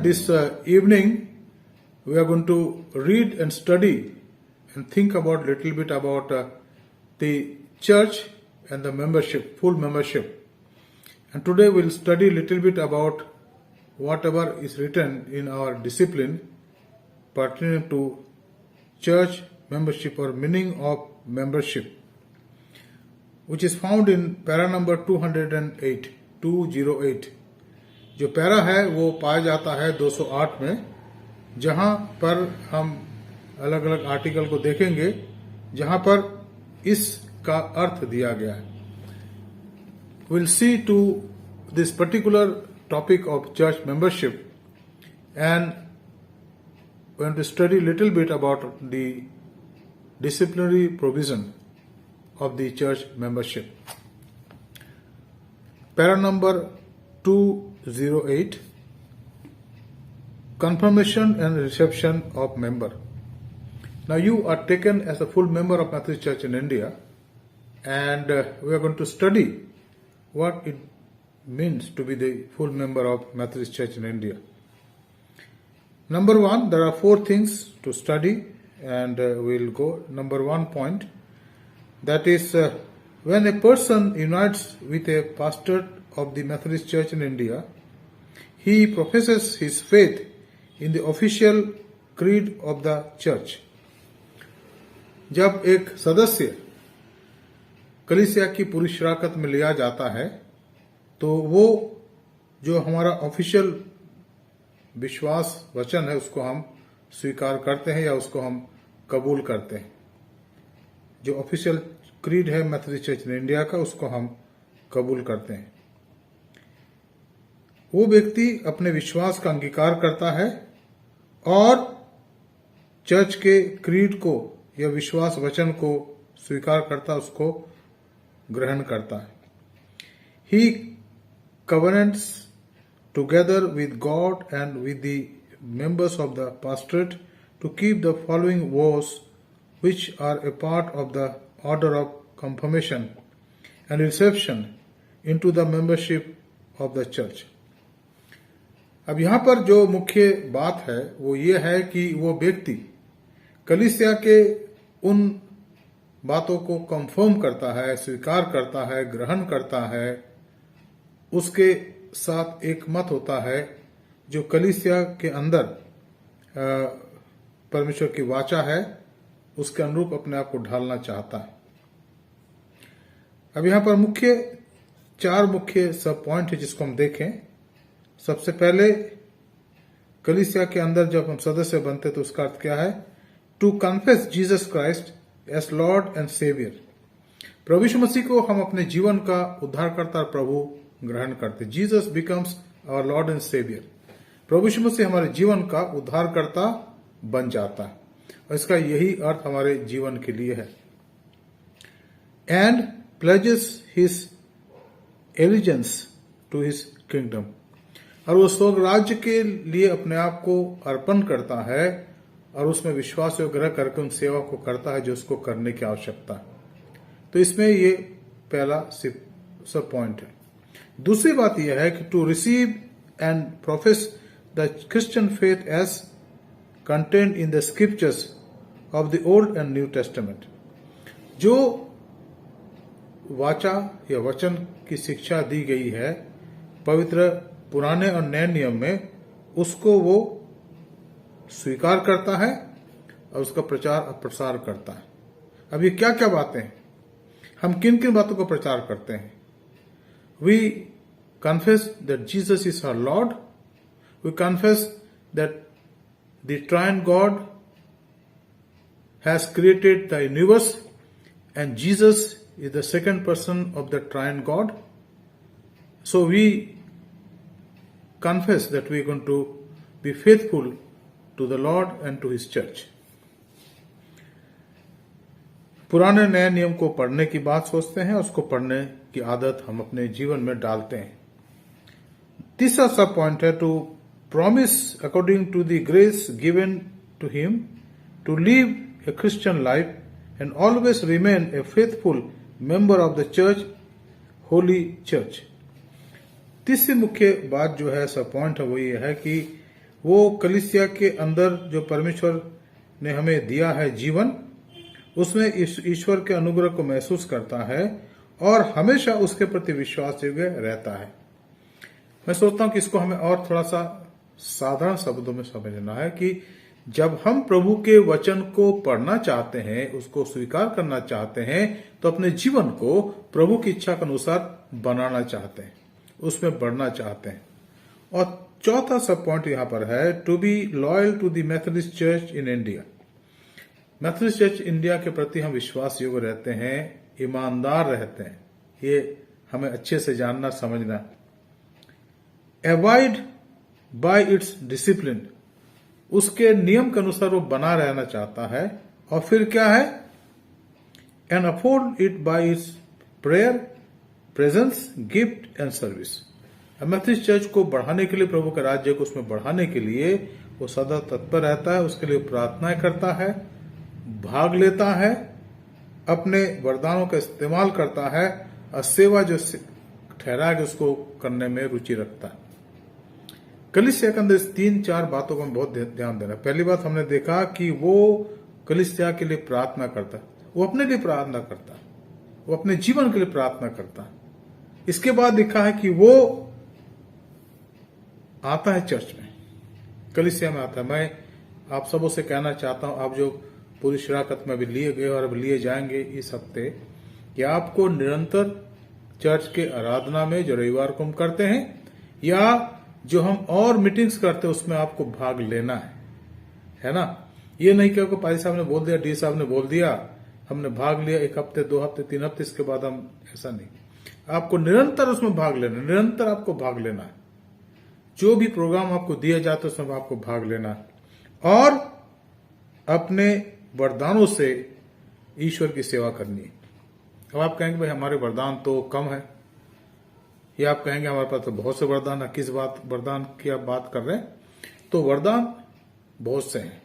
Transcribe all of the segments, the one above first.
this evening we are going to read and study and think about little bit about the church and the membership, full membership. And today we'll study little bit about whatever is written in our discipline pertaining to church membership or meaning of membership, which is found in para number 208. जो para है वो पाया जाता है 208 में, जहां पर हम अलग अलग आर्टिकल को देखेंगे जहां पर इसका अर्थ दिया गया है. We'll see to this particular topic of church membership and we're going to study little bit about the disciplinary provision of the church membership. Para number 208, confirmation and reception of member. Now you are taken as a full member of Methodist Church in India, and we are going to study what it means to be the full member of Methodist Church in India. Number one, there are 4 things to study, and we'll go. Number 1 point, that is when a person unites with a pastor of the Methodist Church in India, he professes his faith in the official creed of the church. जब एक सदस्य कलीसिया की पूरी शराकत में लिया जाता है तो वो जो हमारा ऑफिशियल विश्वास वचन है उसको हम स्वीकार करते हैं या उसको हम कबूल करते हैं. जो ऑफिशियल क्रीड है मेथोडिस्ट चर्च इन इंडिया का, उसको हम कबूल करते हैं. वो व्यक्ति अपने विश्वास का अंगीकार करता है और चर्च के क्रीड को या विश्वास वचन को स्वीकार करता, उसको ग्रहण करता है. ही covenants together with God and with the members of the pastorate to keep the following vows which are a part of the order of confirmation and reception into the membership of the church. अब यहां पर जो मुख्य बात है वो ये है कि वो व्यक्ति कलीसिया के उन बातों को कंफर्म करता है, स्वीकार करता है, ग्रहण करता है, उसके साथ एक मत होता है जो कलीसिया के अंदर परमेश्वर की वाचा है उसके अनुरूप अपने आप को ढालना चाहता है. अब यहां पर 4 मुख्य सब पॉइंट है जिसको हम देखें. सबसे पहले कलीसिया के अंदर जब हम सदस्य बनते तो उसका अर्थ क्या है? To confess Jesus Christ as Lord and saviour. प्रभु यीशु मसीह को हम अपने जीवन का उद्धारकर्ता और प्रभु ग्रहण करते. Jesus becomes our Lord and saviour. प्रभु यीशु मसीह हमारे जीवन का उद्धारकर्ता बन जाता है और इसका यही अर्थ हमारे जीवन के लिए है. And pledges his allegiance to his kingdom. और वो स्वर्ग राज्य के लिए अपने आप को अर्पण करता है और उसमें विश्वास व ग्रह करके उन सेवा को करता है जो उसको करने की आवश्यकता है. तो इसमें ये पहला सब पॉइंट है. दूसरी बात यह है कि to receive and profess the Christian faith as content in the scriptures of the Old and New Testament. जो वाचा या वचन की शिक्षा दी गई है पवित्र पुराने और नए नियम में, उसको वो स्वीकार करता है और उसका प्रचार और प्रसार करता है. अब ये क्या क्या बातें हैं? हम किन किन बातों को प्रचार करते हैं? We confess that Jesus is our Lord. We confess that the triune God has created the universe and Jesus is the second person of the triune God. So we confess that we are going to be faithful to the Lord and to His church. पुराने नए नियम को पढ़ने की बात सोचते हैं, उसको पढ़ने की आदत हम अपने जीवन में डालते हैं. तीसरा सब पॉइंट है to promise according to the grace given to him to live a Christian life and always remain a faithful member of the church, holy church. तीसरी मुख्य बात जो है सब पॉइंट है वो ये है कि वो कलीसिया के अंदर जो परमेश्वर ने हमें दिया है जीवन, उसमें ईश्वर के अनुग्रह को महसूस करता है और हमेशा उसके प्रति विश्वास योग्य रहता है। मैं सोचता हूं कि इसको हमें और थोड़ा सा साधारण शब्दों में समझना है कि जब हम प्रभु के वचन को पढ़ना चाहते हैं, उसको स्वीकार करना चाहते हैं, तो अपने जीवन को प्रभु की इच्छा के अनुसार बनाना चाहते हैं, उसमें बढ़ना चाहते हैं। और चौथा सब पॉइंट यहां पर है, to be loyal to the Methodist church in India. Methodist church India के प्रति हम विश्वास योग्य रहते हैं, ईमानदार रहते हैं, ये हमें अच्छे से जानना समझना। अवॉइड बाय इट्स डिसिप्लिन, उसके नियम के अनुसार वो बना रहना चाहता है। और फिर क्या है, and afford it by it's prayer, presence, gift and service. Methodist church को बढ़ाने के लिए, प्रभु के राज्य को उसमें बढ़ाने के लिए वो सदा तत्पर रहता है, उसके लिए प्रार्थनाएं करता है, भाग लेता है, अपने वरदानों का इस्तेमाल करता है और सेवा जो ठहरा है उसको करने में रुचि रखता है। कलीसिया के अंदर इस 3-4 बातों को बहुत ध्यान देना। पहली बात हमने देखा कि वो कलीसिया के लिए प्रार्थना करता है, वो अपने लिए प्रार्थना करता है, वो अपने जीवन के लिए प्रार्थना करता है। इसके बाद लिखा है कि वो आता है चर्च में, कलीसिया में आता है। मैं आप सबों से कहना चाहता हूं, आप जो पूरी शराकत में अभी लिए गए और अब लिए जाएंगे इस हफ्ते, कि आपको निरंतर चर्च के आराधना में जो रविवार को हम करते हैं या जो हम और मीटिंग्स करते हैं उसमें आपको भाग लेना है ना। ये नहीं कि आपको पाजी साहब ने बोल दिया, डी साहब ने बोल दिया, हमने भाग लिया 1 हफ्ते 2 हफ्ते 3 हफ्ते, इसके बाद हम, ऐसा नहीं। आपको निरंतर उसमें भाग लेना, निरंतर आपको भाग लेना है। जो भी प्रोग्राम आपको दिया जाता है उसमें आपको भाग लेना है और अपने वरदानों से ईश्वर की सेवा करनी है। अब आप कहेंगे भाई हमारे वरदान तो कम है, या आप कहेंगे हमारे पास तो बहुत से वरदान है, किस बात वरदान की आप बात कर रहे हैं? तो वरदान बहुत से हैं।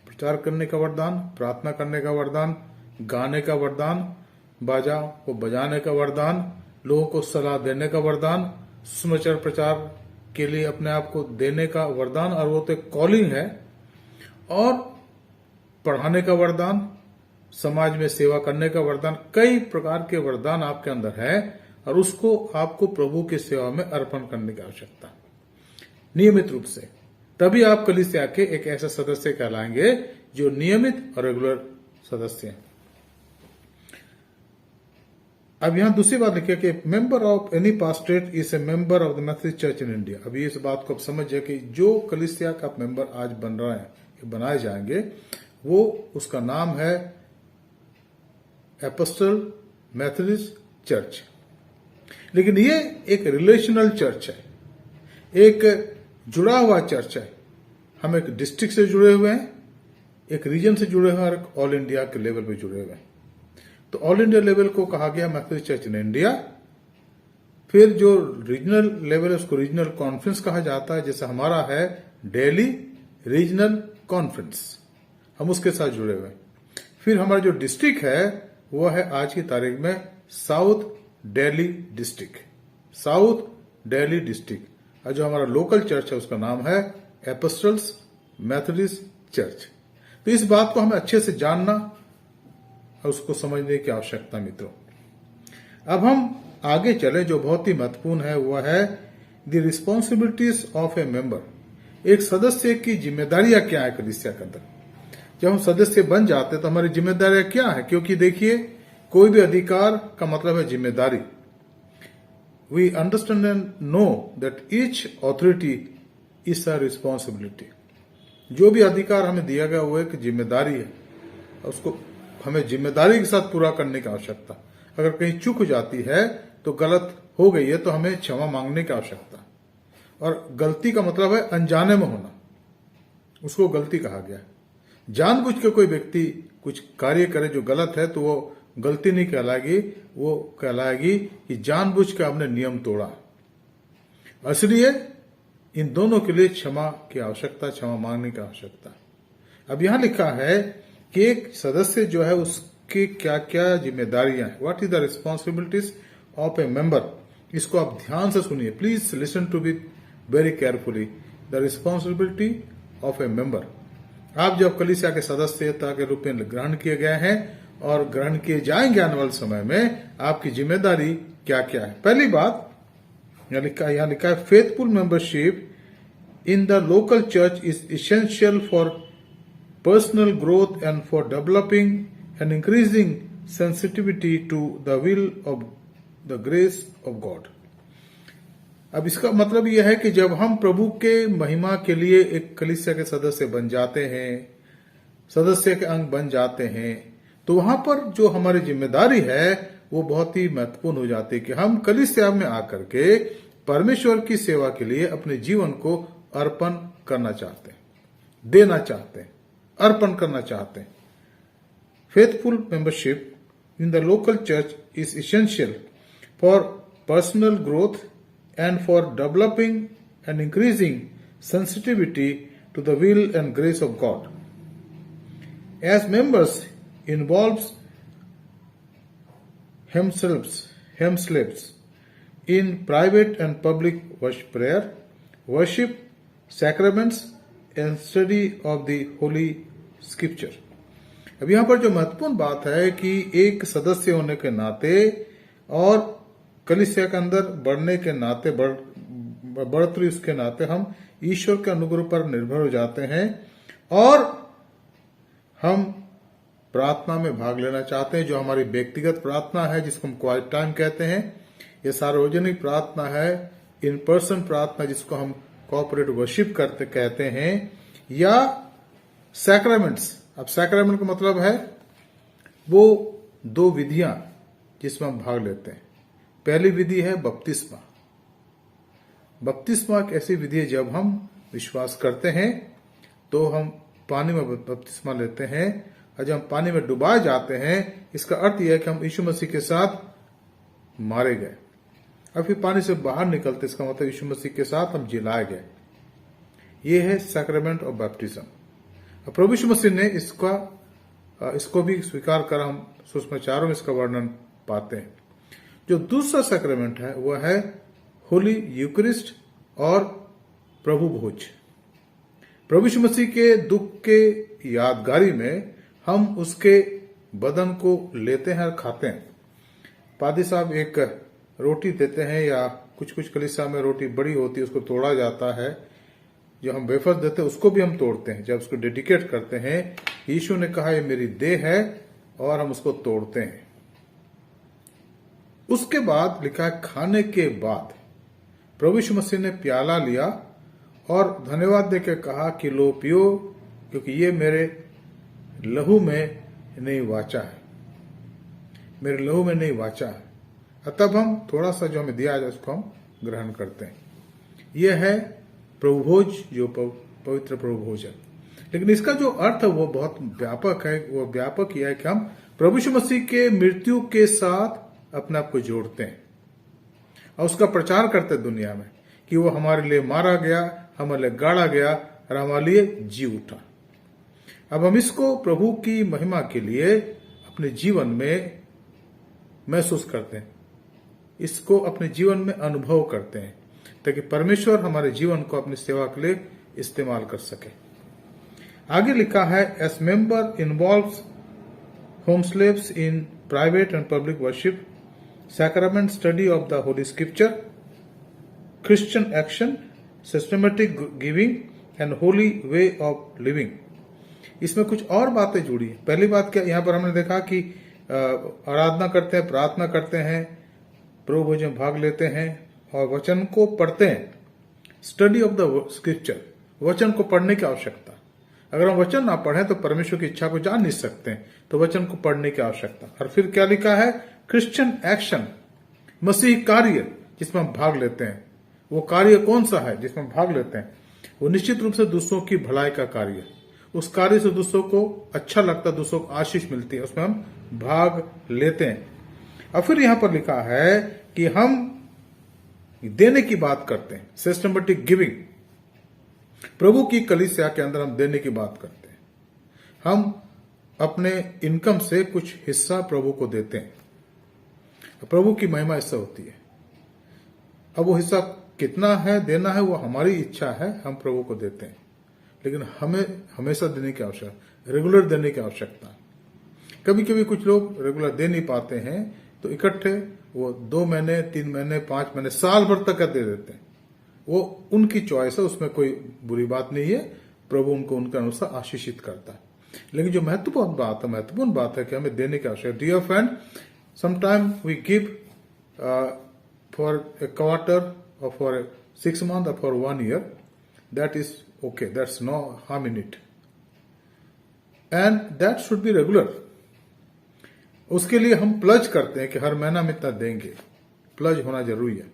प्रचार करने का वरदान, प्रार्थना करने का वरदान, गाने का वरदान, बाजा को बजाने का वरदान, लोगों को सलाह देने का वरदान, सुसमाचार प्रचार के लिए अपने आप को देने का वरदान, और वो तो कॉलिंग है, और पढ़ाने का वरदान, समाज में सेवा करने का वरदान। कई प्रकार के वरदान आपके अंदर है और उसको आपको प्रभु की सेवा में अर्पण करने की आवश्यकता नियमित रूप से। तभी आप कलीसिया के एक ऐसे सदस्य कहलाएंगे जो नियमित और रेगुलर सदस्य हैं। अब यहां दूसरी बात लिखी है कि member of any pastorate is a member of the Methodist church in India. अभी इस बात को आप समझिए कि जो कलीसिया का मेंबर आज बन रहा है, बनाए जाएंगे, वो उसका नाम है एपोस्टल मेथोडिस्ट चर्च। लेकिन ये एक रिलेशनल चर्च है, एक जुड़ा हुआ चर्च है। हम एक डिस्ट्रिक्ट से जुड़े हुए हैं, एक रीजन से जुड़े हुए हैं और एक ऑल इंडिया के लेवल पे जुड़े हुए हैं। तो ऑल इंडिया लेवल को कहा गया मेथोडिस्ट चर्च इन इंडिया। फिर जो रीजनल लेवल है उसको रीजनल कॉन्फ्रेंस कहा जाता है, जैसे हमारा है दिल्ली रीजनल कॉन्फ्रेंस, हम उसके साथ जुड़े हुए हैं। फिर हमारा जो डिस्ट्रिक्ट है वो है आज की तारीख में south Delhi district, south Delhi district. और जो हमारा लोकल चर्च है उसका नाम है एपोस्टल्स मेथोडिस्ट चर्च। तो इस बात को हमें अच्छे से जानना और उसको समझने की आवश्यकता मित्रों। अब हम आगे चले, जो बहुत ही महत्वपूर्ण है वह है the responsibilities of a member. एक सदस्य की जिम्मेदारियां क्या है कलीसिया के अंदर। जब हम सदस्य बन जाते हैं तो हमारी जिम्मेदारियां क्या है, क्योंकि देखिए कोई भी अधिकार का मतलब है जिम्मेदारी। We understand and know that each authority is a responsibility. जो भी अधिकार हमें दिया गया वो एक जिम्मेदारी है, उसको हमें जिम्मेदारी के साथ पूरा करने की आवश्यकता। अगर कहीं चूक हो जाती है तो गलत हो गई है तो हमें क्षमा मांगने की आवश्यकता। और गलती का मतलब है अनजाने में होना, उसको गलती कहा गया है। जानबूझ के कोई व्यक्ति कुछ कार्य करे जो गलत है तो वो गलती नहीं कहलाएगी, वो कहलाएगी कि जानबूझ के आपने नियम तोड़ा। इसलिए इन दोनों के लिए क्षमा की आवश्यकता, क्षमा मांगने की आवश्यकता। अब यहां लिखा है कि एक सदस्य जो है उसकी क्या क्या जिम्मेदारियां हैं, what is the responsibilities of a member. इसको आप ध्यान से सुनिए, please listen to be very carefully. The responsibility of a member. आप जब कलीसिया के सदस्यता के रूप में ग्रहण किए गए हैं और ग्रहण किए जाएंगे आने वाले समय में, आपकी जिम्मेदारी क्या क्या है। पहली बात यहाँ लिखा है, faithful membership in the local church is essential for personal growth and for developing and increasing sensitivity to the will of the grace of God. अब इसका मतलब यह है कि जब हम प्रभु के महिमा के लिए एक कलीसिया के सदस्य बन जाते हैं, सदस्य के अंग बन जाते हैं, तो वहां पर जो हमारी जिम्मेदारी है वो बहुत ही महत्वपूर्ण हो जाती है कि हम कलीसिया में आकर के परमेश्वर की सेवा के लिए अपने जीवन को अर्पण करना चाहते हैं, देना चाहते हैं, अर्पण करना चाहते हैं। Faithful membership in the local church is essential for personal growth and for developing and increasing sensitivity to the will and grace of God. As members involves themselves in private and public worship prayer, worship, sacraments and study of the Holy Scripture. अब यहाँ पर जो महत्वपूर्ण बात है कि एक सदस्य होने के नाते और कलीसिया के अंदर बढ़ने के नाते, बढ़ोतरी उसके नाते हम ईश्वर के अनुग्रह पर निर्भर हो जाते हैं और हम प्रार्थना में भाग लेना चाहते हैं। जो हमारी व्यक्तिगत प्रार्थना है, जिसको हम क्वाइट टाइम कहते हैं, ये सार्वजनिक प्रार्थना है, इन पर्सन प्रार्थना जिसको हम कॉर्पोरेट वर्शिप करते कहते हैं, या सैक्रामेंट्स। अब सैक्रामेंट का मतलब है वो दो विधियां जिसमें हम भाग लेते हैं। पहली विधि है बपतिस्मा। बपतिस्मा एक ऐसी विधि है जब हम विश्वास करते हैं तो हम पानी में बपतिस्मा लेते हैं, और जब हम पानी में डुबाए जाते हैं इसका अर्थ यह है कि हम यीशु मसीह के साथ मारे गए, और फिर पानी से बाहर निकलते, इसका मतलब यीशु मसीह के साथ हम जिलाए गए। ये है सैक्रामेंट ऑफ बैप्टिज्म। प्रभु यीशु मसीह ने इसको भी स्वीकार कर हम सुसमाचारों में इसका वर्णन पाते हैं। जो दूसरा सैक्रामेंट है वह है होली यूकरिस्ट और प्रभु भोज। प्रभु यीशु मसीह के दुख के यादगारी में हम उसके बदन को लेते हैं और खाते हैं। पादी साहब एक रोटी देते हैं, या कुछ कलीसिया में रोटी बड़ी होती है, उसको तोड़ा जाता है। जो हम वेफर्स देते हैं उसको भी हम तोड़ते हैं, जब उसको डेडिकेट करते हैं। यीशु ने कहा ये मेरी देह है, और हम उसको तोड़ते हैं। उसके बाद लिखा है खाने के बाद प्रभु यीशु मसीह ने प्याला लिया और धन्यवाद देकर कहा कि लो पियो, क्योंकि ये मेरे लहू में नई वाचा है, मेरे लहू में नई वाचा है। तब हम थोड़ा सा जो हमें दिया जाए उसको हम ग्रहण करते हैं। यह है प्रभु भोज, जो पवित्र प्रभु भोज है। लेकिन इसका जो अर्थ है वो बहुत व्यापक है। वो व्यापक यह है कि हम प्रभु यीशु मसीह के मृत्यु के साथ अपने आप को जोड़ते हैं और उसका प्रचार करते हैं दुनिया में कि वो हमारे लिए मारा गया, हमारे लिए गाड़ा गया और हमारे लिए जी उठा। अब हम इसको प्रभु की महिमा के लिए अपने जीवन में महसूस करते हैं, इसको अपने जीवन में अनुभव करते हैं, ताकि परमेश्वर हमारे जीवन को अपनी सेवा के लिए इस्तेमाल कर सके। आगे लिखा है, S member involves home slaves in private and public worship, sacrament study of the Holy Scripture, Christian action, systematic giving and holy way of living। इसमें कुछ और बातें जुड़ी हैं। पहली बात क्या, यहाँ पर हमने देखा कि आराधना करते हैं, प्रार्थना करते हैं, प्रभु भोज में भाग लेते हैं और वचन को पढ़ते हैं। स्टडी ऑफ द स्क्रिप्चर, वचन को पढ़ने की आवश्यकता। अगर हम वचन ना पढ़ें तो परमेश्वर की इच्छा को जान नहीं सकते हैं, तो वचन को पढ़ने की आवश्यकता। और फिर क्या लिखा है, क्रिश्चियन एक्शन, मसीह कार्य जिसमें हम भाग लेते हैं। वो कार्य कौन सा है जिसमें भाग लेते हैं? वो निश्चित रूप से दूसरों की भलाई का कार्य। उस कार्य से दूसरों को अच्छा लगता, दूसरों को आशीष मिलती है, उसमें हम भाग लेते हैं। और फिर यहां पर लिखा है कि हम देने की बात करते हैं, सिस्टमेटिक गिविंग। प्रभु की कलीसिया के अंदर हम देने की बात करते हैं। हम अपने इनकम से कुछ हिस्सा प्रभु को देते हैं। प्रभु की महिमा इससे होती है। अब वो हिस्सा कितना है देना है वो हमारी इच्छा है, हम प्रभु को देते हैं, लेकिन हमें हमेशा देने की आवश्यकता, रेगुलर देने की आवश्यकता है। कभी कभी कुछ लोग रेगुलर दे नहीं पाते हैं तो इकट्ठे वो 2 महीने, 3 महीने, 5 महीने, साल भर तक का दे देते हैं। वो उनकी चॉइस है, उसमें कोई बुरी बात नहीं है। प्रभु उनको उनके अनुसार आशीषित करता है। लेकिन जो महत्वपूर्ण बात है कि हमें देने की आवश्यकता। Dear friend, sometime we give for a quarter or for 6 months or for 1 year, that is okay, that's no harm in it, and that should be regular. उसके लिए हम प्लज करते हैं कि हर महीना हम इतना देंगे, प्लज होना जरूरी है।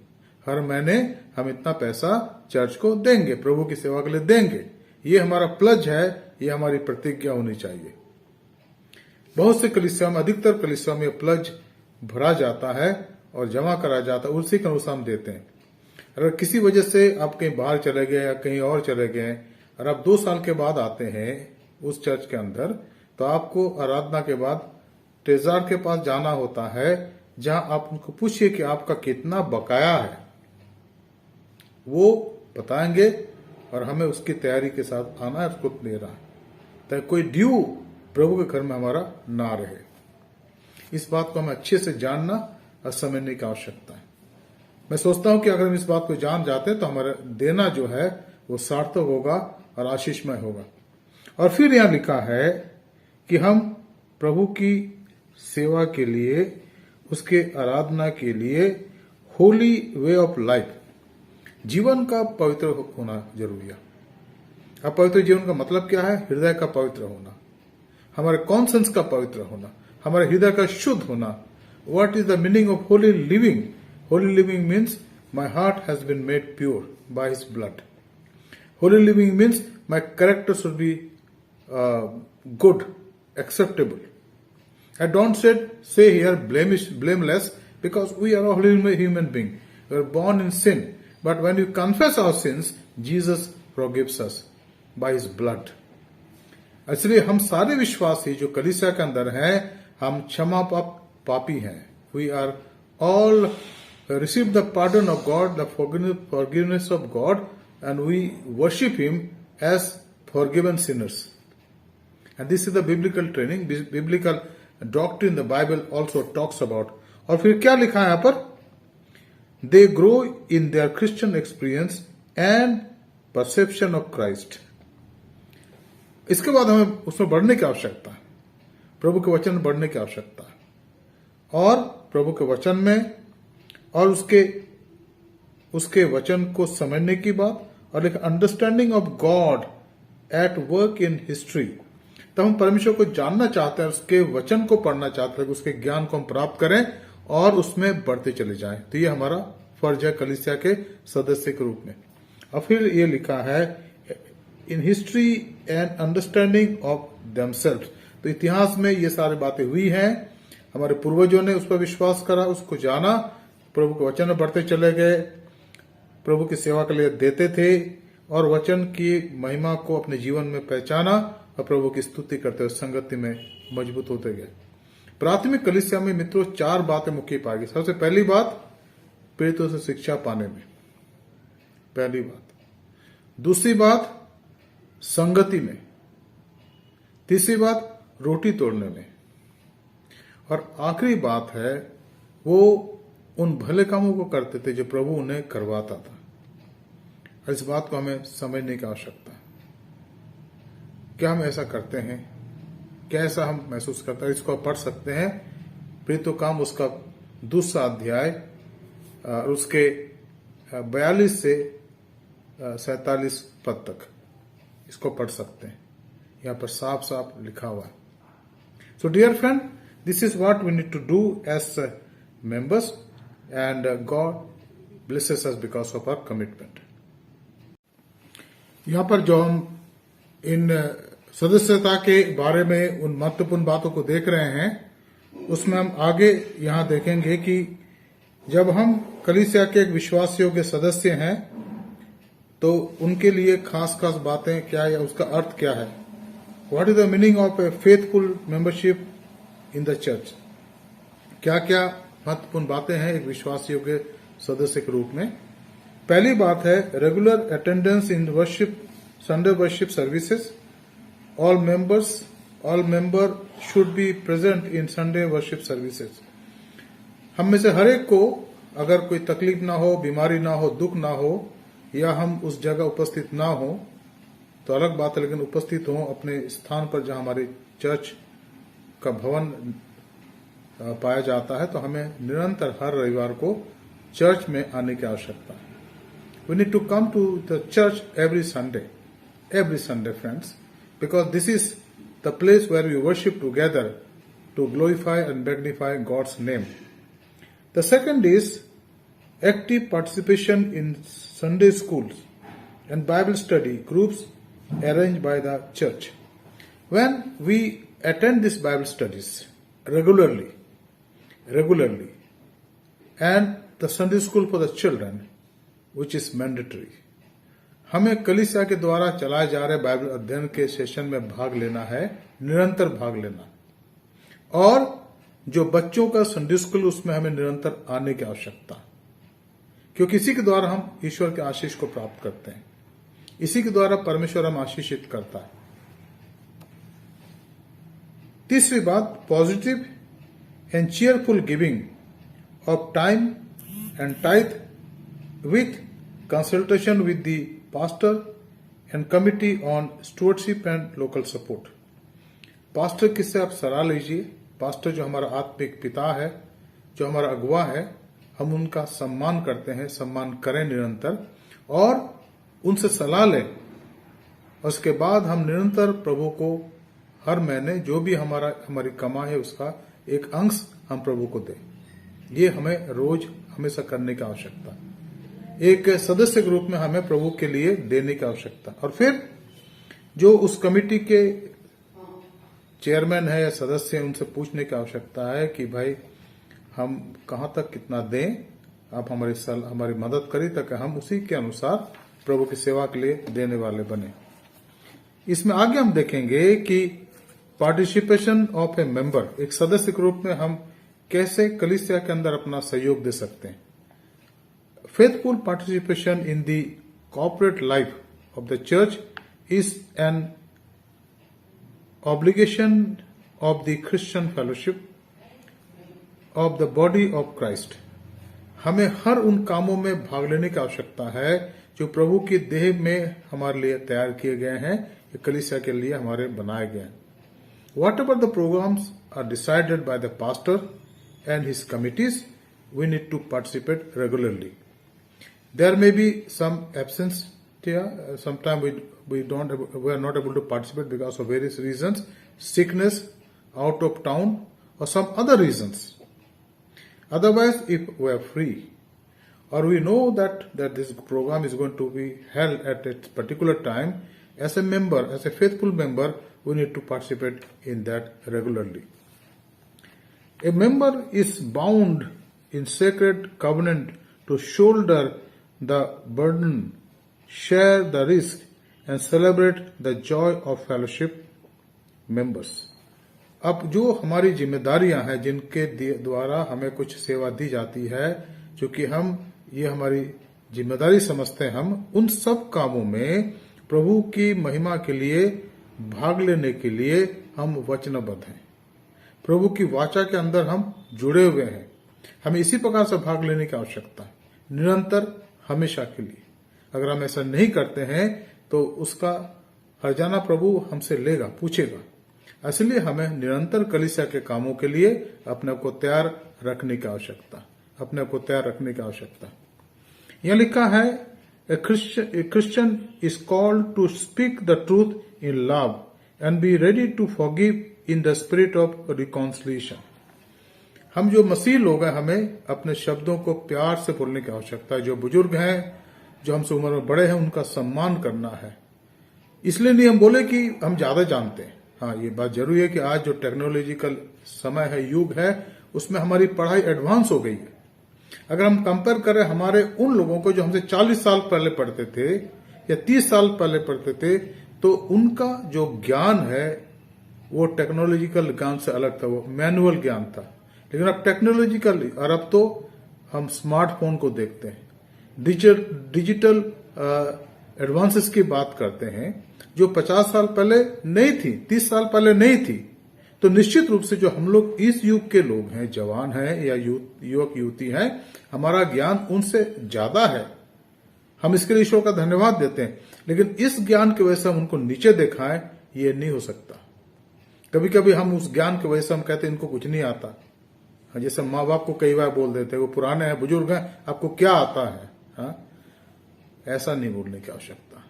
हर महीने हम इतना पैसा चर्च को देंगे, प्रभु की सेवा के लिए देंगे, ये हमारा प्लज है, ये हमारी प्रतिज्ञा होनी चाहिए। बहुत से कलीसिया में, अधिकतर कलीसिया में प्लज भरा जाता है और जमा करा जाता है, उसी के अनुसार हम देते हैं। अगर किसी वजह से आप कहीं बाहर चले गए या कहीं और चले गए और आप 2 साल के बाद आते हैं उस चर्च के अंदर, तो आपको आराधना के बाद ट्रेजर के पास जाना होता है, जहां आप उनको पूछिए कि आपका कितना बकाया है, वो बताएंगे और हमें उसकी तैयारी के साथ आना है, उसको दे रहा है, ताकि कोई ड्यू प्रभु के घर में हमारा ना रहे। इस बात को हमें अच्छे से जानना और समझने की आवश्यकता है। मैं सोचता हूं कि अगर हम इस बात को जान जाते हैं तो हमारा देना जो है वो सार्थक होगा और आशीषमय होगा। और फिर यहां लिखा है कि हम प्रभु की सेवा के लिए, उसके आराधना के लिए होली वे ऑफ लाइफ, जीवन का पवित्र होना जरूरी है। अब पवित्र जीवन का मतलब क्या है? हृदय का पवित्र होना, हमारे कॉन्सेंस का पवित्र होना, हमारे हृदय का शुद्ध होना। What is the meaning of Holi living? Holy living means my heart has been made pure by His blood. Holy living means my character should be good, acceptable. I don't say here blameless, because we are all human beings. We are born in sin. But when we confess our sins, Jesus forgives us by His blood. इसलिए हम सारे विश्वासी जो कलीसिया के अंदर हैं, हम क्षमा पापी हैं। We are all receive the pardon of God, the forgiveness of God, and we worship Him as forgiven sinners. And this is the biblical training, biblical doctrine the Bible also talks about. और फिर क्या लिखा है यहाँ पर? They grow in their Christian experience and perception of Christ. इसके बाद हमें उसमें बढ़ने की आवश्यकता है, प्रभु के वचन में बढ़ने की आवश्यकता है। और प्रभु के वचन में और उसके वचन को समझने की बात, और एक understanding of God at work in history. तब हम परमेश्वर को जानना चाहते हैं, उसके वचन को पढ़ना चाहते हैं, उसके ज्ञान को हम प्राप्त करें और उसमें बढ़ते चले जाएं। तो ये हमारा फर्ज है कलीसिया के सदस्य के रूप में। और फिर ये लिखा है in history and understanding of themselves. तो इतिहास में ये सारी बातें हुई हैं, हमारे पूर्वजों ने उस पर विश्वास करा, उसको जाना, प्रभु के वचन में बढ़ते चले गए, प्रभु की सेवा के लिए देते थे और वचन की महिमा को अपने जीवन में पहचाना और प्रभु की स्तुति करते हुए संगति में मजबूत होते गए। प्राथमिक कलीसिया में मित्रों 4 बातें मुख्य पाएगी। सबसे पहली बात, प्रेरितों से शिक्षा पाने में, पहली बात। दूसरी बात, संगति में। तीसरी बात, रोटी तोड़ने में। और आखिरी बात है, वो उन भले कामों को करते थे जो प्रभु उन्हें करवाता था। इस बात को हमें समझने की आवश्यकता है। क्या हम ऐसा करते हैं? क्या ऐसा हम महसूस करते हैं? इसको आप पढ़ सकते हैं, प्रेरितों काम उसका 2 अध्याय उसके 42 से 47 पद तक, इसको पढ़ सकते हैं। यहाँ पर साफ साफ लिखा हुआ है। So dear friend, this is what we need to do as members, and God blesses us because of our commitment. यहाँ पर जो हम इन सदस्यता के बारे में उन महत्वपूर्ण बातों को देख रहे हैं, उसमें हम आगे यहाँ देखेंगे कि जब हम कलीसिया के एक विश्वासियों के सदस्य हैं तो उनके लिए खास खास बातें क्या है या उसका अर्थ क्या है। What is the meaning of A faithful membership in the church? क्या क्या महत्वपूर्ण बातें हैं एक विश्वासियों के सदस्य के रूप में। पहली बात है regular attendance in worship, Sunday worship services. All member should be present in Sunday worship services. हम में से हर एक को अगर कोई तकलीफ ना हो, बीमारी ना हो, दुख ना हो, या हम उस जगह उपस्थित ना हो तो अलग बात है, लेकिन उपस्थित हो अपने स्थान पर जहां हमारे चर्च का भवन पाया जाता है, तो हमें निरंतर हर रविवार को चर्च में आने की आवश्यकता है। We need to come to the church every Sunday, friends, because this is the place where we worship together to glorify and magnify God's name. The second is active participation in Sunday schools and Bible study groups arranged by the church. When we attend these Bible studies regularly, and the Sunday school for the children, which is mandatory, हमें कलीसिया के द्वारा चलाए जा रहे Bible अध्ययन के session में भाग लेना है, निरंतर भाग लेना। और जो बच्चों का संडे स्कूल, उसमें हमें निरंतर आने की आवश्यकता, क्योंकि इसी के द्वारा हम ईश्वर के आशीष को प्राप्त करते हैं, इसी के द्वारा परमेश्वर हम आशीषित करता है। तीसरी बात, positive and cheerful giving of time and tithe with consultation with the pastor and committee on stewardship and local support. Pastor किससे आप सलाह लीजिए। पास्टर जो हमारा आत्मिक पिता है, जो हमारा अगुवा है, हम उनका सम्मान करते हैं, सम्मान करें निरंतर और उनसे सलाह लें। उसके बाद हम निरंतर प्रभु को हर महीने जो भी हमारी कमाई है उसका एक अंश हम प्रभु को दें। ये हमें रोज हमेशा करने की आवश्यकता है। एक सदस्य के रूप में हमें प्रभु के लिए देने की आवश्यकता। और फिर जो उस कमेटी के चेयरमैन है या सदस्य है, उनसे पूछने की आवश्यकता है कि भाई हम कहां तक कितना दें, आप हमारी मदद करें ताकि हम उसी के अनुसार प्रभु की सेवा के लिए देने वाले बने। इसमें आगे हम देखेंगे कि पार्टिसिपेशन ऑफ ए मेंबर, एक सदस्य के रूप में हम कैसे कलीसिया के अंदर अपना सहयोग दे सकते हैं। Faithful participation in the corporate life of the church is an obligation of the Christian fellowship of the body of Christ. हमें हर उन कामों में भाग लेने की आवश्यकता है जो प्रभु की देह में हमारे लिए तैयार किए गए हैं, ये कलीसिया के लिए हमारे बनाए गए हैं। Whatever the programs are decided by the pastor and his committees, we need to participate regularly. There may be some absence here. Sometimes we are not able to participate because of various reasons, sickness, out of town, or some other reasons. Otherwise, if we are free, or we know that this program is going to be held at a particular time, as a member, as a faithful member, we need to participate in that regularly. A member is bound in sacred covenant to shoulder the burden, share the risk, and celebrate the joy of fellowship members. अब जो हमारी जिम्मेदारियां हैं, जिनके द्वारा हमें कुछ सेवा दी जाती है, क्योंकि हम ये हमारी जिम्मेदारी समझते हैं, हम उन सब कामों में प्रभु की महिमा के लिए भाग लेने के लिए हम वचनबद्ध हैं। प्रभु की वाचा के अंदर हम जुड़े हुए हैं। हमें इसी प्रकार से भाग लेने की आवश्यकता है, निरंतर, हमेशा के लिए। अगर हम ऐसा नहीं करते हैं तो उसका हर्जाना प्रभु हमसे लेगा, पूछेगा। इसलिए हमें निरंतर कलीसिया के कामों के लिए अपने को तैयार रखने की आवश्यकता, यह लिखा है, a Christian is called to speak the truth in love and be ready to forgive in the spirit of reconciliation. हम जो मसीह लोग हैं, हमें अपने शब्दों को प्यार से बोलने की आवश्यकता है। जो बुजुर्ग हैं, जो हमसे उम्र में बड़े हैं, उनका सम्मान करना है। इसलिए नहीं हम बोले कि हम ज्यादा जानते हैं। हाँ, ये बात जरूरी है कि आज जो टेक्नोलॉजिकल समय है, युग है, उसमें हमारी पढ़ाई एडवांस हो गई है। अगर हम कंपेयर करें हमारे उन लोगों को जो हमसे 40 साल पहले पढ़ते थे या 30 साल पहले पढ़ते थे, तो उनका जो ज्ञान है वो टेक्नोलॉजिकल ज्ञान से अलग था, वो मैनुअल ज्ञान था। लेकिन अब टेक्नोलॉजिकल, और अब तो हम स्मार्टफोन को देखते हैं। डिजिटल एडवांसेस की बात करते हैं जो 50 साल पहले नहीं थी, 30 साल पहले नहीं थी, तो निश्चित रूप से जो हम लोग इस युग के लोग हैं, जवान हैं या युवक युवती हैं, हमारा ज्ञान उनसे ज्यादा है। हम इसके लिए ईश्वर का धन्यवाद देते हैं, लेकिन इस ज्ञान की वजह से हम उनको नीचे दिखाएं, ये नहीं हो सकता। कभी कभी हम उस ज्ञान की वजह से हम कहते हैं इनको कुछ नहीं आता। जैसे माँ बाप को कई बार बोल देते हैं, वो पुराने हैं, बुजुर्ग हैं, आपको क्या आता है? हाँ, ऐसा नहीं बोलने की आवश्यकता।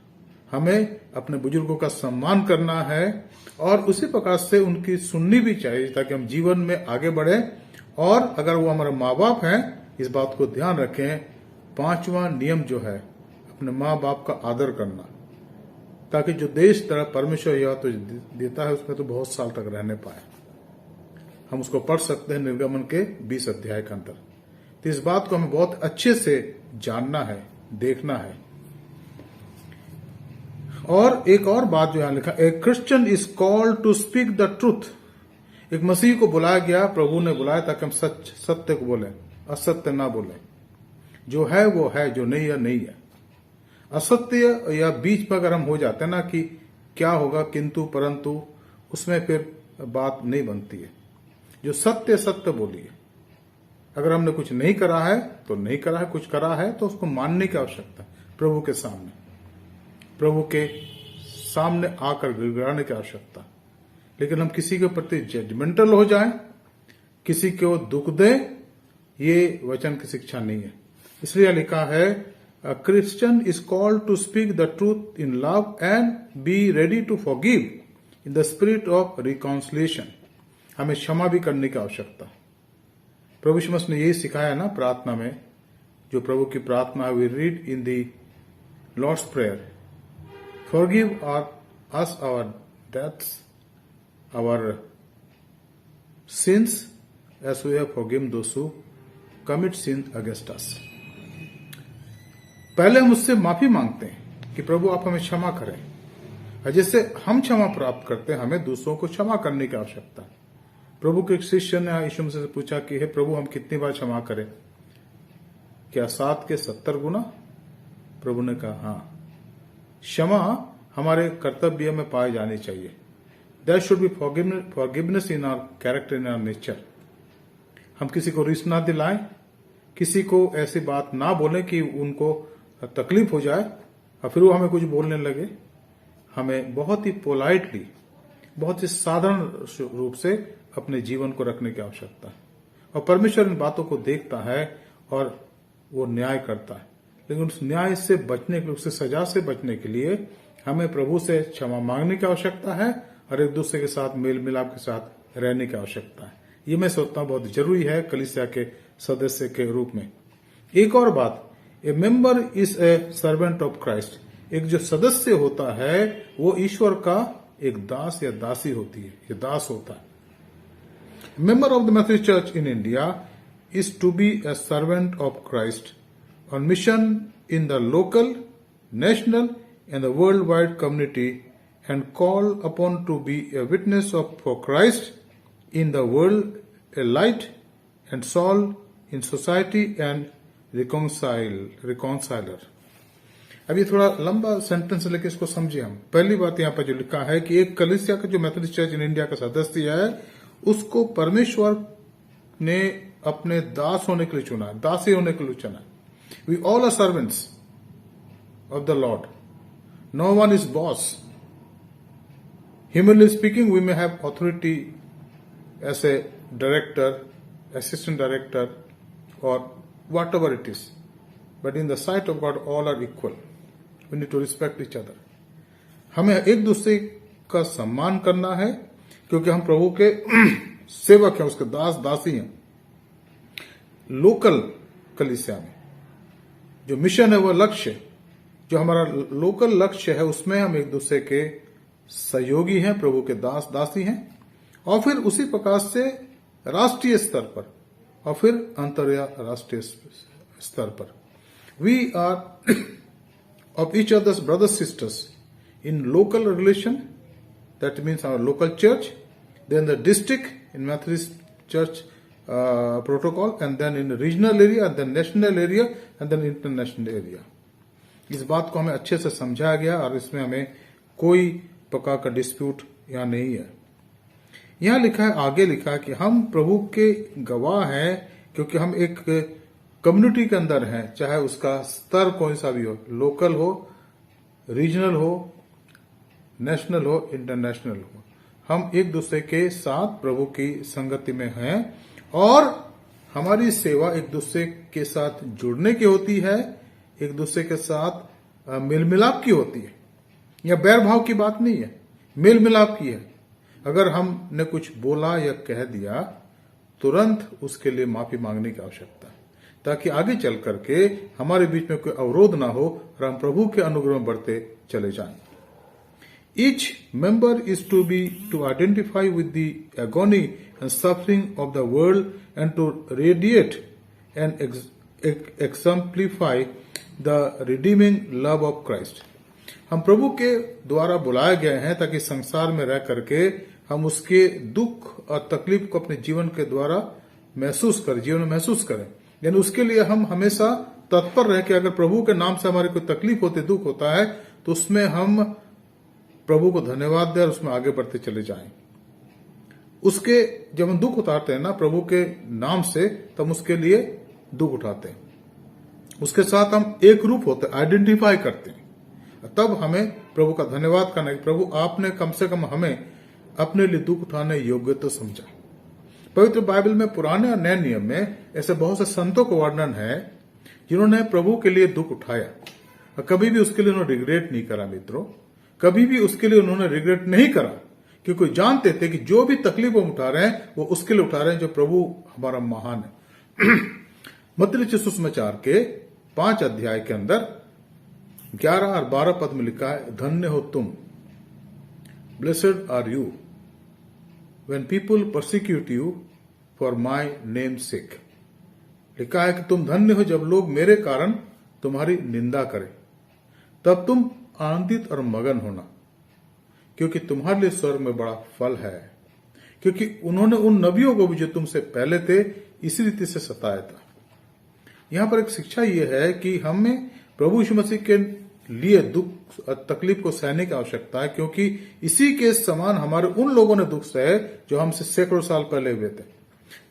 हमें अपने बुजुर्गों का सम्मान करना है और उसी प्रकार से उनकी सुननी भी चाहिए ताकि हम जीवन में आगे बढ़े। और अगर वो हमारे माँ बाप हैं, इस बात को ध्यान रखें, 5वां नियम जो है अपने माँ बाप का आदर करना, ताकि जो देश तरह परमेश्वर यह तो देता है उसमें तो बहुत साल तक रहने पाए। हम उसको पढ़ सकते हैं निर्गमन के 20 अध्याय के अंदर। तो इस बात को हमें बहुत अच्छे से जानना है, देखना है। और एक और बात जो यहां लिखा, a Christian is called to speak the truth. एक मसीह को बुलाया गया, प्रभु ने बुलाया ताकि हम सत्य को बोले, असत्य ना बोले। जो है वो है, जो नहीं है नहीं है। असत्य या बीच में अगर हम हो जाते हैं ना कि क्या होगा, किंतु परंतु, उसमें फिर बात नहीं बनती है। जो सत्य सत्य बोलिए। अगर हमने कुछ नहीं करा है तो नहीं करा है, कुछ करा है तो उसको मानने की आवश्यकता है। प्रभु के सामने आकर गिड़गिड़ाने की आवश्यकता। लेकिन हम किसी के प्रति जजमेंटल हो जाएं, किसी को दुख दें, ये वचन की शिक्षा नहीं है। इसलिए लिखा है, A Christian is called to speak the truth in love and be ready to forgive in the spirit of reconciliation. हमें क्षमा भी करने की आवश्यकता। प्रभु यीशु मसीह ने यही सिखाया ना प्रार्थना में, जो प्रभु की प्रार्थना है, we read in the Lord's prayer, forgive us our debts, our sins as we have forgiven those who commit sin against us. पहले हम उससे माफी मांगते हैं कि प्रभु आप हमें क्षमा करें, और जिससे हम क्षमा प्राप्त करते हैं, हमें दूसरों को क्षमा करने की आवश्यकता है। प्रभु के एक शिष्य ने यीशु मसीह से पूछा कि हे प्रभु, हम कितनी बार क्षमा करें? क्या 7 के 70 गुना? प्रभु ने कहा हाँ, क्षमा हमारे कर्तव्य में पाई जानी चाहिए। There should be forgiveness in our character, in our nature. हम किसी को रिस ना दिलाएं, किसी को ऐसी बात ना बोलें कि उनको तकलीफ हो जाए और फिर वो हमें कुछ बोलने लगे। हमें बहुत ही पोलाइटली, बहुत ही साधारण रूप से अपने जीवन को रखने की आवश्यकता है। और परमेश्वर इन बातों को देखता है और वो न्याय करता है। लेकिन उस न्याय से बचने के लिए, उससे सजा से बचने के लिए हमें प्रभु से क्षमा मांगने की आवश्यकता है और एक दूसरे के साथ मेल मिलाप के साथ रहने की आवश्यकता है। ये मैं सोचता हूं बहुत जरूरी है कलीसिया के सदस्य के रूप में। एक और बात, ए member is a servant of Christ. एक जो सदस्य होता है वो ईश्वर का एक दास या दासी होती है, ये दास होता है। Member of the Methodist church in India is to be a servant of Christ on mission in the local, national and the world wide community and call upon to be a witness of for Christ in the world, a light and salt in society and reconciler। अब ये थोड़ा लंबा sentence है, लेकिन इसको समझिए हम। पहली बात यहाँ पर जो लिखा है कि एक कलीसिया का जो मेथोडिस्ट चर्च इन इंडिया का सदस्य है, उसको परमेश्वर ने अपने दास होने के लिए चुना है, दासी होने के लिए चुना है। We all are servants of the Lord, no one is boss. Humanly speaking, we may have authority as a director, assistant director, or whatever it is. But in the sight of God, all are equal. We need to respect each other. हमें एक दूसरे का सम्मान करना है, क्योंकि हम प्रभु के सेवक हैं, उसके दास दासी हैं। लोकल कलीसिया में जो मिशन है, वो लक्ष्य, जो हमारा लोकल लक्ष्य है, उसमें हम एक दूसरे के सहयोगी हैं, प्रभु के दास दासी हैं। और फिर उसी प्रकार से राष्ट्रीय स्तर पर और फिर अंतर्राष्ट्रीय स्तर पर we are of each others brothers sisters in local relation, that means our local church, then the district in Methodist church protocol, and then in regional area, and then national area, and then international area. इस बात को हमें अच्छे से समझाया गया और इसमें हमें कोई प्रकार का डिस्प्यूट यहाँ नहीं है। यहाँ लिखा है, आगे लिखा है कि हम प्रभु के गवाह हैं क्योंकि हम एक कम्युनिटी के अंदर हैं, चाहे उसका स्तर कोई सा भी हो, लोकल हो, रीजनल हो, नेशनल हो, इंटरनेशनल हो। हम एक दूसरे के साथ प्रभु की संगति में हैं और हमारी सेवा एक दूसरे के साथ जुड़ने की होती है, एक दूसरे के साथ मेल मिलाप की होती है। यह बैर भाव की बात नहीं है, मेल मिलाप की है। अगर हमने कुछ बोला या कह दिया, तुरंत उसके लिए माफी मांगने की आवश्यकता है, ताकि आगे चल करके हमारे बीच में कोई अवरोध ना हो और हम प्रभु के अनुग्रह में बढ़ते चले जाएं। Each member is to identify with the agony and suffering of the world and to radiate and exemplify the redeeming love of Christ. हम प्रभु के द्वारा बुलाए गए हैं ताकि संसार में रह करके हम उसके दुख और तकलीफ को अपने जीवन के द्वारा जीवन में महसूस करें। यानी उसके लिए हम हमेशा तत्पर रह के, अगर प्रभु के नाम से हमारी कोई तकलीफ होती, दुख होता है, तो उसमें हम प्रभु को धन्यवाद दें और उसमें आगे बढ़ते चले जाएं। उसके जब हम दुख उतारते हैं ना प्रभु के नाम से, तब उसके लिए दुख उठाते हैं, उसके साथ हम एक रूप होते हैं, आइडेंटिफाई करते हैं। तब हमें प्रभु का धन्यवाद करना है, प्रभु आपने कम से कम हमें अपने लिए दुख उठाने योग्य तो समझा। पवित्र बाइबल में पुराने और नए नियम में ऐसे बहुत से संतों को वर्णन है जिन्होंने प्रभु के लिए दुख उठाया और कभी भी उसके लिए उन्होंने रिग्रेट नहीं करा। मित्रों, कभी भी उसके लिए उन्होंने रिग्रेट नहीं करा, क्योंकि जानते थे कि जो भी तकलीफ हम उठा रहे हैं वो उसके लिए उठा रहे हैं जो प्रभु हमारा महान है। मत्ती लिखित सुसमाचार के 5 अध्याय के अंदर 11 और 12 पद में लिखा है, धन्य हो तुम, blessed are you when people persecute you for my name sake. लिखा है कि तुम धन्य हो जब लोग मेरे कारण तुम्हारी निंदा करें, तब तुम आनंदित और मगन होना, क्योंकि तुम्हारे लिए स्वर्ग में बड़ा फल है, क्योंकि उन्होंने उन नबियों को भी जो तुमसे पहले थे इसी रीति से सताया था। यहां पर एक शिक्षा यह है कि हमें प्रभु यीशु मसीह के लिए दुख तकलीफ को सहने की आवश्यकता है, क्योंकि इसी के समान हमारे उन लोगों ने दुख सहे जो हमसे सैकड़ों साल पहले हुए थे।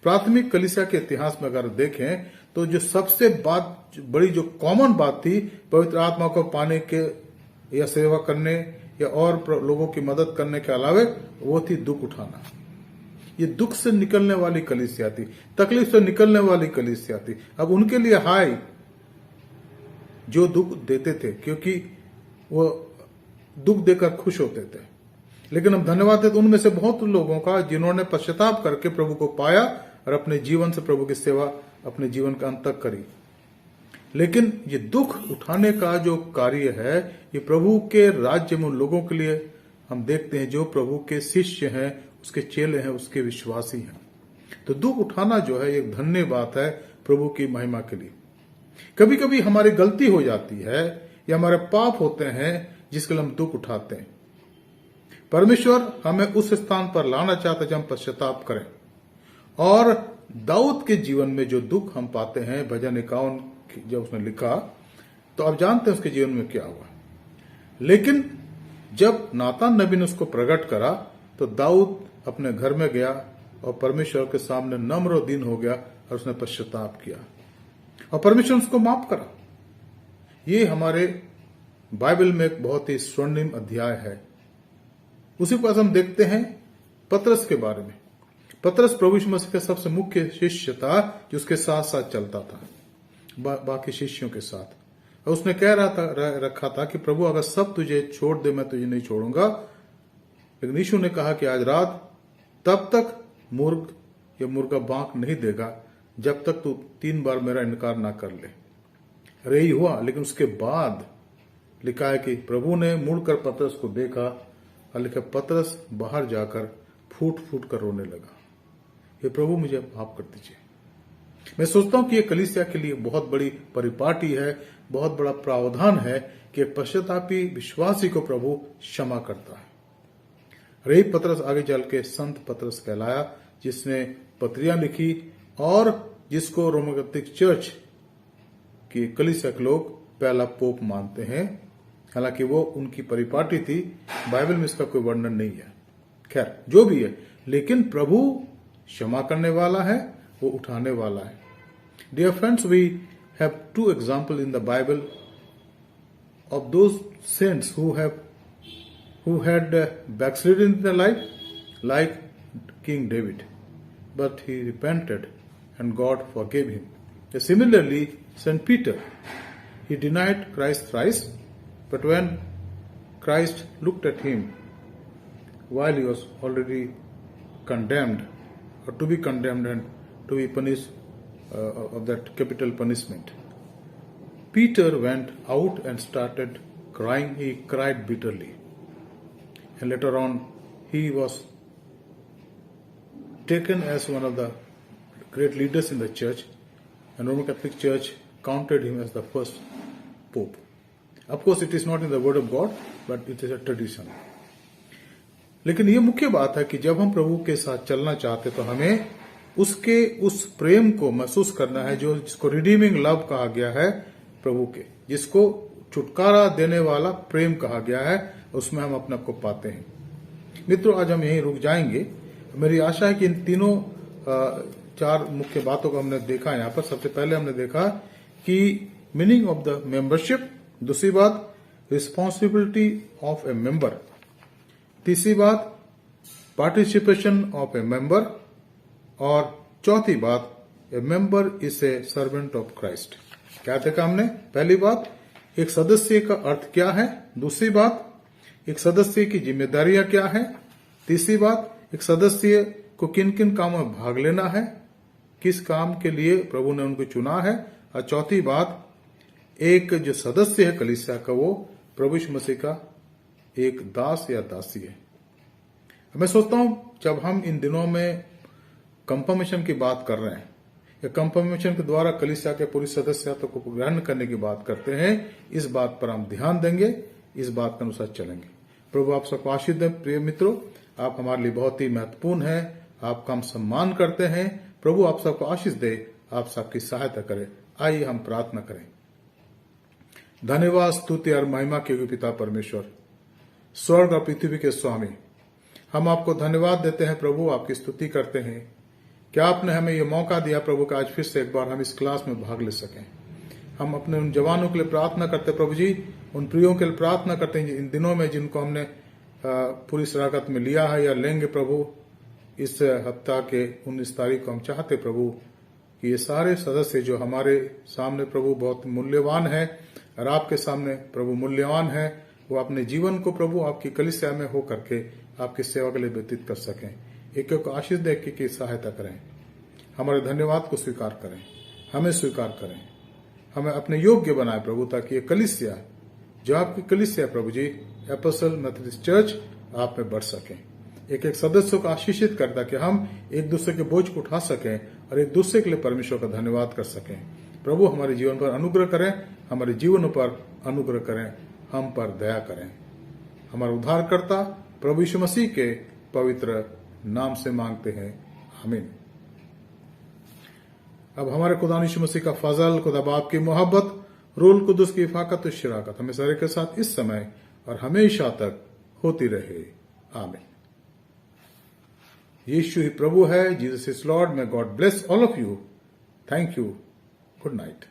प्राथमिक कलीसिया के इतिहास में अगर देखें तो जो सबसे बड़ी जो कॉमन बात थी पवित्र आत्मा को पाने के या सेवा करने या और लोगों की मदद करने के अलावे, वो थी दुख उठाना। ये दुख से निकलने वाली कलीसिया थी, तकलीफ से निकलने वाली कलीसिया थी। अब उनके लिए हाय जो दुख देते थे, क्योंकि वो दुख देकर खुश होते थे। लेकिन हम धन्यवाद देते उनमें से बहुत लोगों का जिन्होंने पश्चाताप करके प्रभु को पाया और अपने जीवन से प्रभु की सेवा अपने जीवन का अंत तक करी। लेकिन ये दुख उठाने का जो कार्य है, ये प्रभु के राज्य में उन लोगों के लिए हम देखते हैं जो प्रभु के शिष्य हैं, उसके चेले हैं, उसके विश्वासी हैं। तो दुख उठाना जो है एक धन्य बात है प्रभु की महिमा के लिए। कभी कभी हमारी गलती हो जाती है या हमारे पाप होते हैं जिसके लिए हम दुख उठाते हैं। परमेश्वर हमें उस स्थान पर लाना चाहता है जब हम पश्चाताप करें। और दाऊद के जीवन में जो दुख हम पाते हैं, भजन 51 जब उसने लिखा, तो आप जानते हैं उसके जीवन में क्या हुआ। लेकिन जब नातान नबी ने उसको प्रकट करा तो दाऊद अपने घर में गया और परमेश्वर के सामने नम्र दीन हो गया और उसने पश्चाताप किया और परमेश्वर उसको माफ करा। ये हमारे बाइबल में एक बहुत ही स्वर्णिम अध्याय है। उसी पास हम देखते हैं पतरस के बारे में। पतरस प्रभु यीशु मसीह का सबसे मुख्य शिष्य था जो उसके साथ साथ चलता था बाकी शिष्यों के साथ। और उसने कह रखा था कि प्रभु अगर सब तुझे छोड़ दे मैं तुझे नहीं छोड़ूंगा। लेकिन यीशु ने कहा कि आज रात तब तक मुर्ग या मुर्गा बांक नहीं देगा जब तक तू 3 बार मेरा इनकार ना कर ले। अरे ही हुआ। लेकिन उसके बाद लिखा है कि प्रभु ने मुड़कर पतरस को देखा और लिखा पतरस बाहर जाकर फूट फूट कर रोने लगा, ये प्रभु मुझे माफ कर दीजिए। मैं सोचता हूं कि यह कलीसिया के लिए बहुत बड़ी परिपाटी है, बहुत बड़ा प्रावधान है कि पश्चातापी विश्वासी को प्रभु क्षमा करता है। रे पतरस आगे चल के संत पतरस कहलाया, जिसने पत्रियां लिखी और जिसको रोमन कैथोलिक चर्च की कलीसिया के लोग पहला पोप मानते हैं। हालांकि वो उनकी परिपाटी थी, बाइबल में इसका कोई वर्णन नहीं है। खैर जो भी है, लेकिन प्रभु क्षमा करने वाला है, वो उठाने वाला है। Dear friends, we have 2 example in the Bible of those saints who had backslidden in their life, like King David, but he repented and God forgave him. Similarly, Saint Peter, he denied Christ thrice, but when Christ looked at him while he was already condemned, or to be condemned and to be punished of that capital punishment, Peter went out and started crying. He cried bitterly. And later on, he was taken as one of the great leaders in the church, and Roman Catholic Church counted him as the first pope. Of course, it is not in the word of God, but it is a tradition. लेकिन ये मुख्य बात है कि जब हम प्रभु के साथ चलना चाहते तो हमें उसके उस प्रेम को महसूस करना है जो जिसको रिडीमिंग लव कहा गया है, प्रभु के, जिसको छुटकारा देने वाला प्रेम कहा गया है, उसमें हम अपने आप को पाते हैं। मित्रों, आज हम यहीं रुक जाएंगे। मेरी आशा है कि इन तीनों 4 मुख्य बातों को हमने देखा। यहाँ पर सबसे पहले हमने देखा कि मीनिंग ऑफ द मेंबरशिप, दूसरी बात रिस्पॉन्सिबिलिटी ऑफ ए मेंबर, तीसरी बात पार्टिसिपेशन ऑफ ए मेंबर, और चौथी बात ए member is a servant of Christ. क्या देखा हमने? पहली बात, एक सदस्य का अर्थ क्या है, दूसरी बात एक सदस्य की जिम्मेदारियां क्या है, तीसरी बात एक सदस्य को किन किन कामों में भाग लेना है, किस काम के लिए प्रभु ने उनको चुना है, और चौथी बात एक जो सदस्य है कलीसिया का वो प्रभु यीशु मसीह का एक दास या दासी है। मैं सोचता हूं जब हम इन दिनों में कंफर्मेशन की बात कर रहे हैं या कंफर्मेशन के द्वारा कलीसिया के पूरी सदस्यता को ग्रहण करने की बात करते हैं, इस बात पर हम ध्यान देंगे, इस बात के अनुसार चलेंगे। प्रभु आप सबको आशीष दे। प्रिय मित्रों, आप हमारे लिए बहुत ही महत्वपूर्ण है, आपका हम सम्मान करते हैं। प्रभु आप सबको आशीष दे, आप सबकी सहायता करे। आइए हम प्रार्थना करें। धन्यवाद, स्तुति और महिमा के पिता परमेश्वर, स्वर्ग और पृथ्वी के स्वामी, हम आपको धन्यवाद देते हैं प्रभु, आपकी स्तुति करते हैं कि आपने हमें ये मौका दिया प्रभु का आज फिर से एक बार हम इस क्लास में भाग ले सकें। हम अपने उन जवानों के लिए प्रार्थना करते हैं प्रभु जी, उन प्रियों के लिए प्रार्थना करते हैं इन दिनों में जिनको हमने पूरी शराकत में लिया है या लेंगे प्रभु। इस हफ्ता के 19 तारीख को हम चाहते प्रभु कि ये सारे सदस्य जो हमारे सामने प्रभु बहुत मूल्यवान है और आपके सामने प्रभु मूल्यवान है, वो अपने जीवन को प्रभु आपकी कलीसिया में हो करके आपकी सेवा के लिए व्यतीत कर सकें। एक को आशीष दे की सहायता करें। हमारे धन्यवाद को स्वीकार करें, हमें स्वीकार करें, हमें अपने योग्य बनाए प्रभु, ताकि ये कलीसिया जो आपकी कलीसिया प्रभु जी एपोस्टल मेथोडिस्ट चर्च आप में बढ़ सके। एक एक सदस्य को आशीषित कर ताकि हम एक दूसरे के बोझ को उठा सकें और एक दूसरे के लिए परमेश्वर का धन्यवाद कर सकें। प्रभु हमारे जीवन पर अनुग्रह करें, हमारे जीवनों पर अनुग्रह करें, हम पर दया करें। हमारा उद्धारकर्ता प्रभु यीशु मसीह के पवित्र नाम से मांगते हैं, आमीन। अब हमारे खुदा यीशु मसीह का फजल, खुदा बाप की मोहब्बत, रूल कुदुस की इफाकत और शराकत हमें सारे के साथ इस समय और हमेशा तक होती रहे, आमीन। यीशु ही प्रभु है, Jesus is Lord. May God bless all of you. Thank you. Good night.